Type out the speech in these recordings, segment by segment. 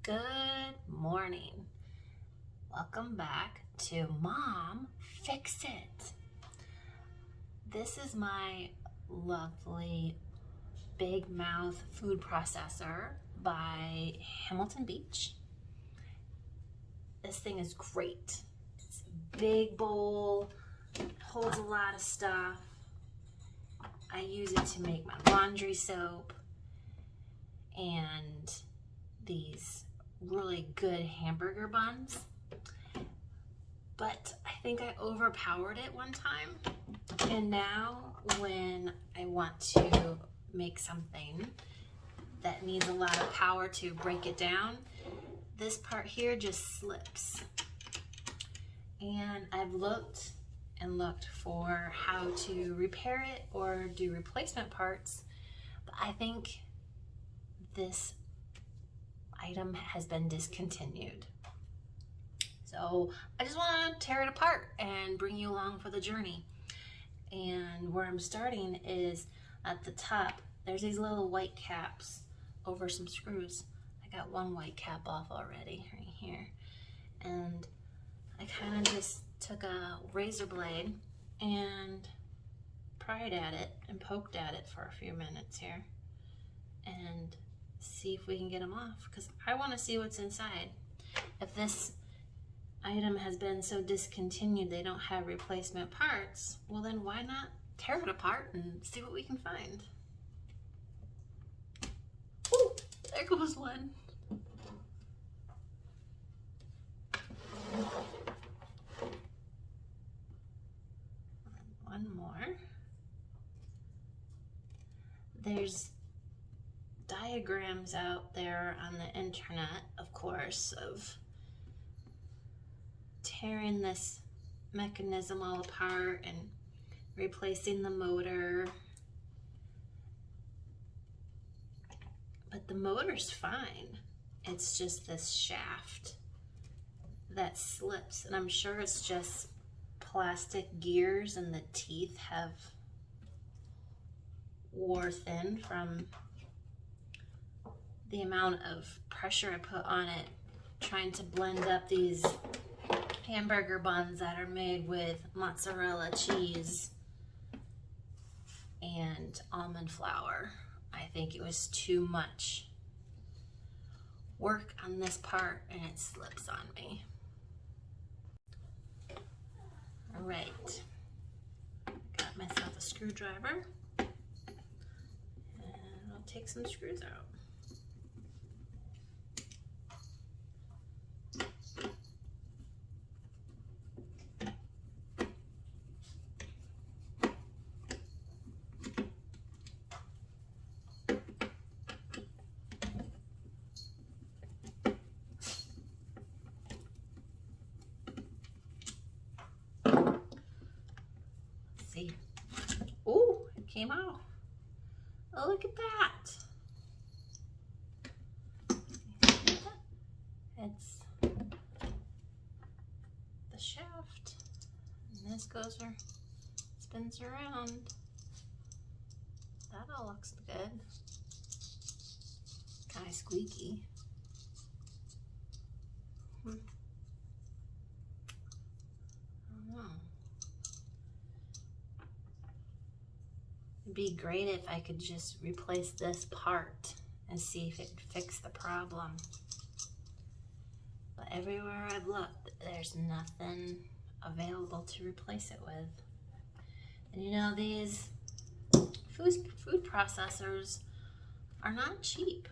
Good morning. Welcome back to Mom Fix It. This is my lovely Big Mouth food processor by Hamilton Beach. This thing is great. It's a big bowl, holds a lot of stuff. I use it to make my laundry soap and these really good hamburger buns. But I think I overpowered it one time. And now when I want to make something that needs a lot of power to break it down, this part here just slips. And I've looked and looked for how to repair it or do replacement parts, but I think this item has been discontinued. So I just want to tear it apart and bring you along for the journey. And where I'm starting is at the top. There's these little white caps over some screws. I got one white cap off already right here. And I kind of just took a razor blade and pried at it and poked at it for a few minutes here and see if we can get them off, because I want to see what's inside. If this item has been so discontinued they don't have replacement parts, well then why not tear it apart and see what we can find. Ooh, there goes one. One more. There's diagrams out there on the internet, of course, of tearing this mechanism all apart and replacing the motor. But the motor's fine. It's just this shaft that slips, and I'm sure it's just plastic gears and the teeth have wore thin from the amount of pressure I put on it trying to blend up these hamburger buns that are made with mozzarella cheese and almond flour. I think it was too much work on this part and it slips on me. All right, got myself a screwdriver and I'll take some screws out. See. Oh, it came out. Oh, look at that. It's the shaft. And this goes or spins around. That all looks good. Kind of squeaky. I don't know. It'd be great if I could just replace this part and see if it would fix the problem. But everywhere I've looked, there's nothing available to replace it with. And you know, these food processors are not cheap.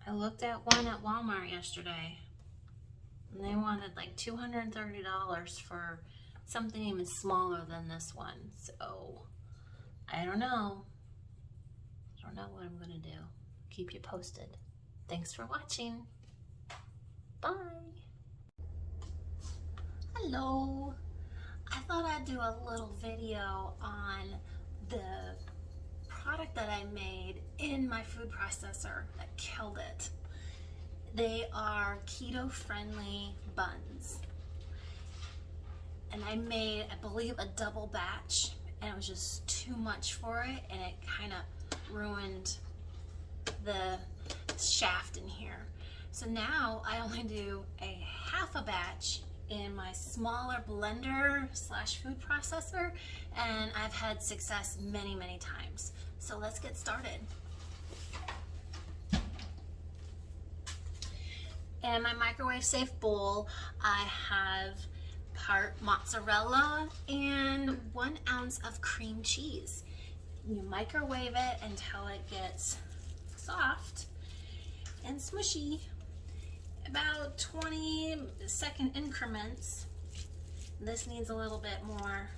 I looked at one at Walmart yesterday and they wanted like $230 for something even smaller than this one. So I don't know. I don't know what I'm gonna do. Keep you posted. Thanks for watching. Bye. Hello. I thought I'd do a little video on the product that I made in my food processor that killed it. They are keto friendly buns. And I made, I believe, a double batch, and it was just too much for it, and it kind of ruined the shaft in here. So now I only do a half a batch in my smaller blender slash food processor, and I've had success many, many times. So let's get started. In my microwave safe bowl, I have part mozzarella and 1 ounce of cream cheese. You microwave it until it gets soft and smushy, about 20-second increments. This needs a little bit more.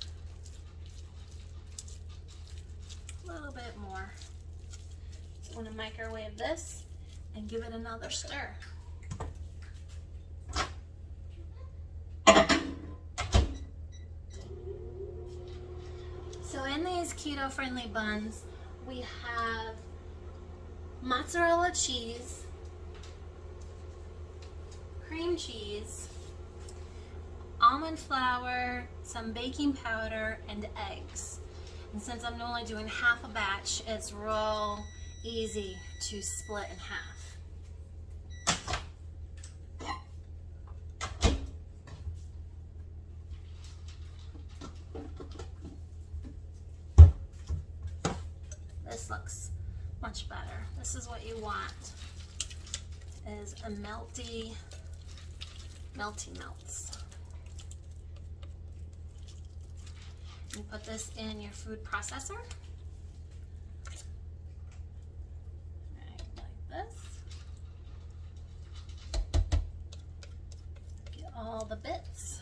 So I'm going to microwave this and give it another stir. So in these keto-friendly buns, we have mozzarella cheese, cream cheese, almond flour, some baking powder, and eggs. And since I'm only doing half a batch, it's real easy to split in half. This looks much better. This is what you want, is a melty melts. You put this in your food processor, right, like this. Get all the bits.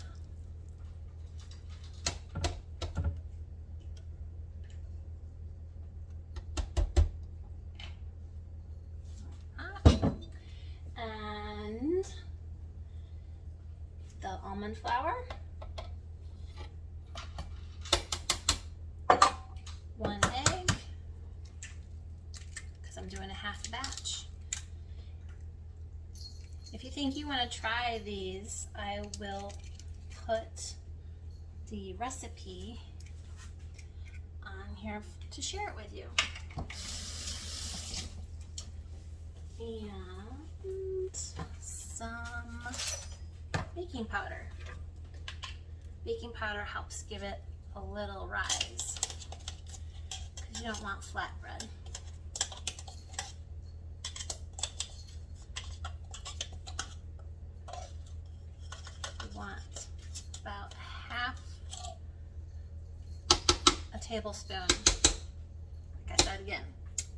And the almond flour, 1 egg, because I'm doing a half batch. If you think you want to try these, I will put the recipe on here to share it with you. And some baking powder. Baking powder helps give it a little rise, because you don't want flat bread. You want about half a tablespoon. Like I said again,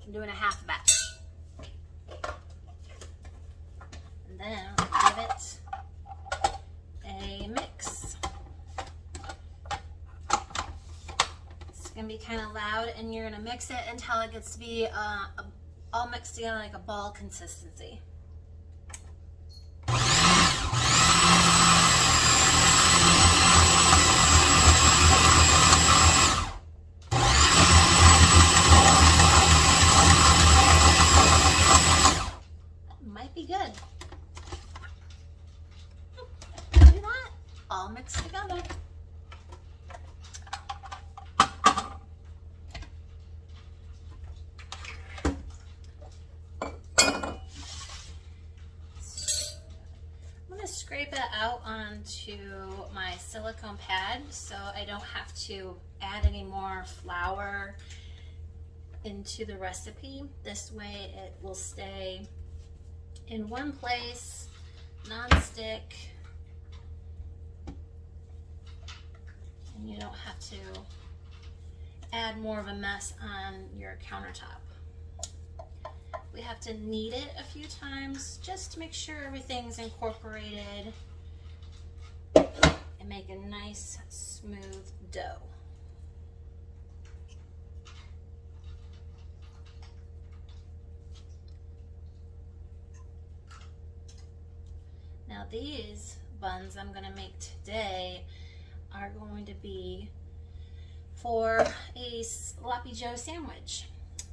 I'm doing a half batch. And then I'll give it a mix. It's gonna be kind of loud, and you're gonna mix it until it gets to be all mixed together like a ball consistency. Might be good. Do that, all mixed together. I'm going to scrape it out onto my silicone pad so I don't have to add any more flour into the recipe. This way it will stay in one place, non-stick, and you don't have to add more of a mess on your countertop. We have to knead it a few times just to make sure everything's incorporated and make a nice smooth dough. Now these buns I'm going to make today are going to be for a sloppy joe sandwich,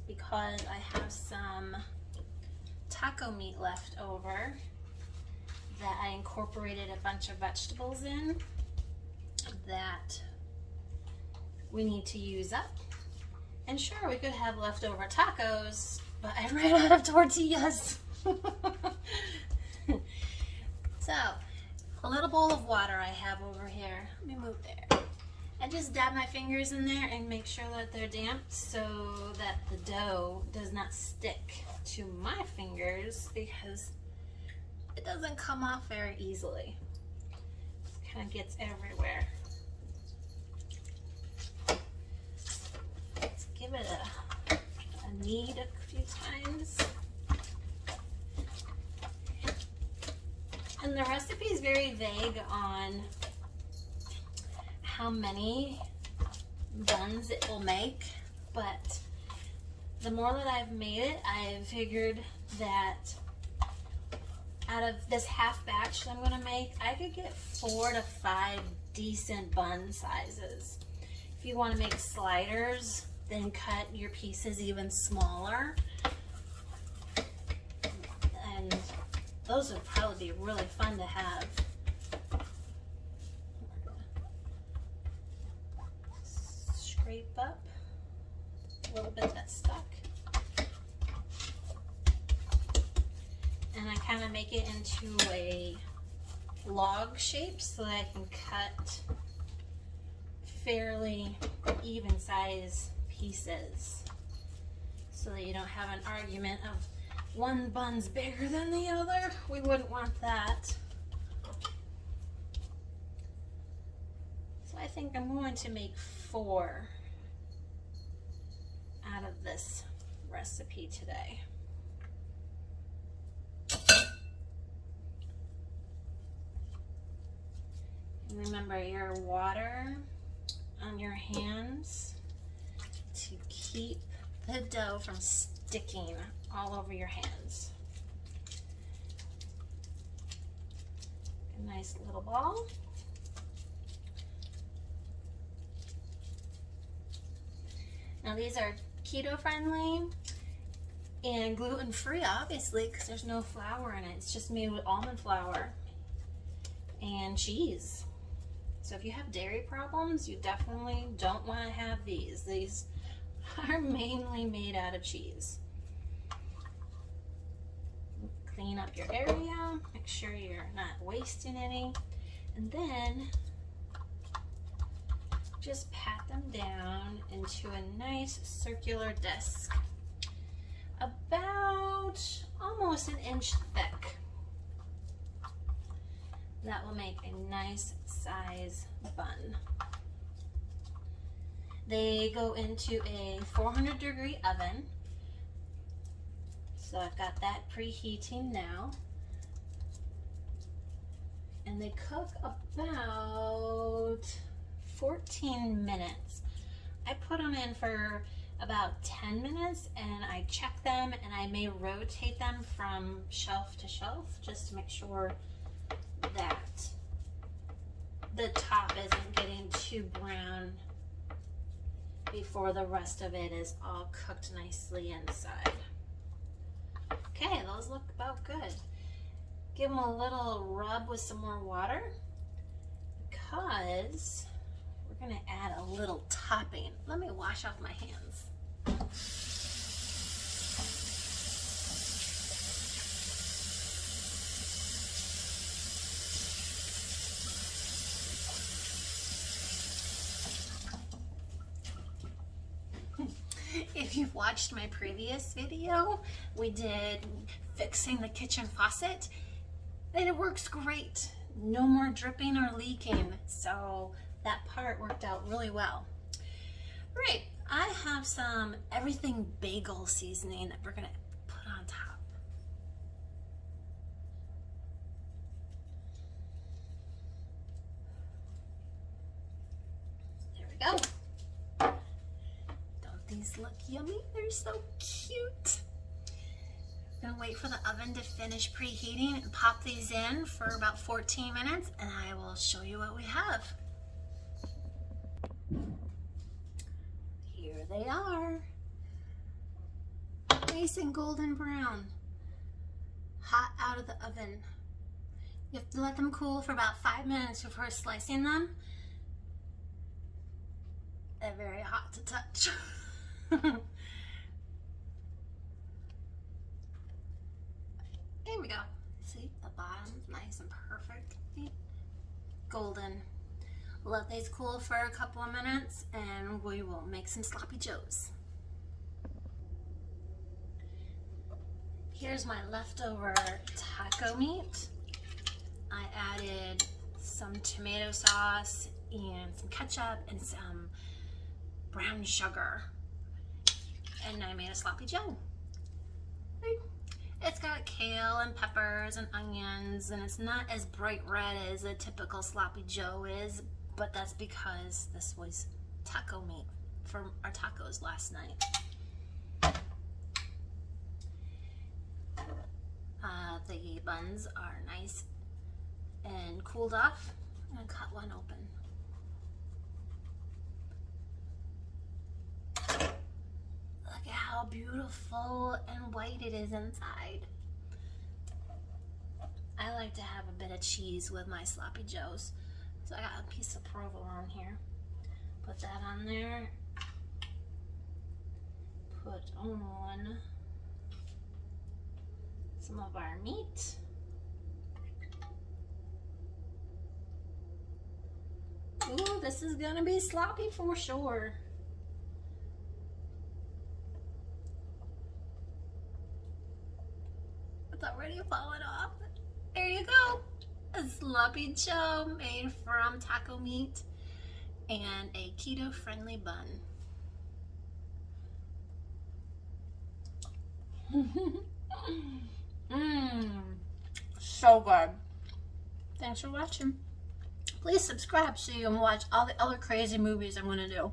because I have some taco meat left over that I incorporated a bunch of vegetables in that we need to use up. And sure, we could have leftover tacos, but I ran out of tortillas. So, a little bowl of water I have over here. Let me move there. I just dab my fingers in there and make sure that they're damp so that the dough does not stick to my fingers, because it doesn't come off very easily. It kind of gets everywhere. Let's give it a knead a few times. And the recipe is very vague on how many buns it will make, but the more that I've made it, I've figured that out of this half batch that I'm gonna make, I could get 4 to 5 decent bun sizes. If you wanna make sliders, then cut your pieces even smaller. And those would probably be really fun to have. Scrape up a little bit that's stuck. And I kind of make it into a log shape so that I can cut fairly even size pieces, so that you don't have an argument of one bun's bigger than the other. We wouldn't want that. So I think I'm going to make 4 out of this recipe today. And remember your water on your hands to keep the dough from sticking all over your hands. A nice little ball. Now these are keto friendly and gluten free, obviously, because there's no flour in it. It's just made with almond flour and cheese. So if you have dairy problems, you definitely don't want to have these. These are mainly made out of cheese. Clean up your area, make sure you're not wasting any, and then just pat them down into a nice circular disc, about almost an inch thick. That will make a nice size bun. They go into a 400-degree oven. So I've got that preheating now. And they cook about 14 minutes. I put them in for about 10 minutes and I check them, and I may rotate them from shelf to shelf just to make sure that the top isn't getting too brown before the rest of it is all cooked nicely inside. Okay, those look about good. Give them a little rub with some more water, because we're gonna add a little topping. Let me wash off my hands. If you've watched my previous video, we did fixing the kitchen faucet, and it works great. No more dripping or leaking, so that part worked out really well. Right, I have some everything bagel seasoning that we're gonna put on top. There we go. These look yummy. They're so cute. I'm gonna wait for the oven to finish preheating and pop these in for about 14 minutes, and I will show you what we have. Here they are. Nice and golden brown. Hot out of the oven. You have to let them cool for about 5 minutes before slicing them. They're very hot to touch. There we go. See, the bottom's nice and perfect. Golden. Let these cool for a couple of minutes and we will make some sloppy joes. Here's my leftover taco meat. I added some tomato sauce and some ketchup and some brown sugar. And I made a sloppy joe. It's got kale and peppers and onions, and it's not as bright red as a typical sloppy joe is, but that's because this was taco meat from our tacos last night. The buns are nice and cooled off. I'm gonna cut one open. Look at how beautiful and white it is inside. I like to have a bit of cheese with my sloppy joes. So I got a piece of provolone here. Put that on there. Put on some of our meat. Ooh, this is gonna be sloppy for sure. It's already falling off. There you go. A sloppy joe made from taco meat and a keto-friendly bun. So good. Thanks for watching. Please subscribe so you can watch all the other crazy movies I'm going to do.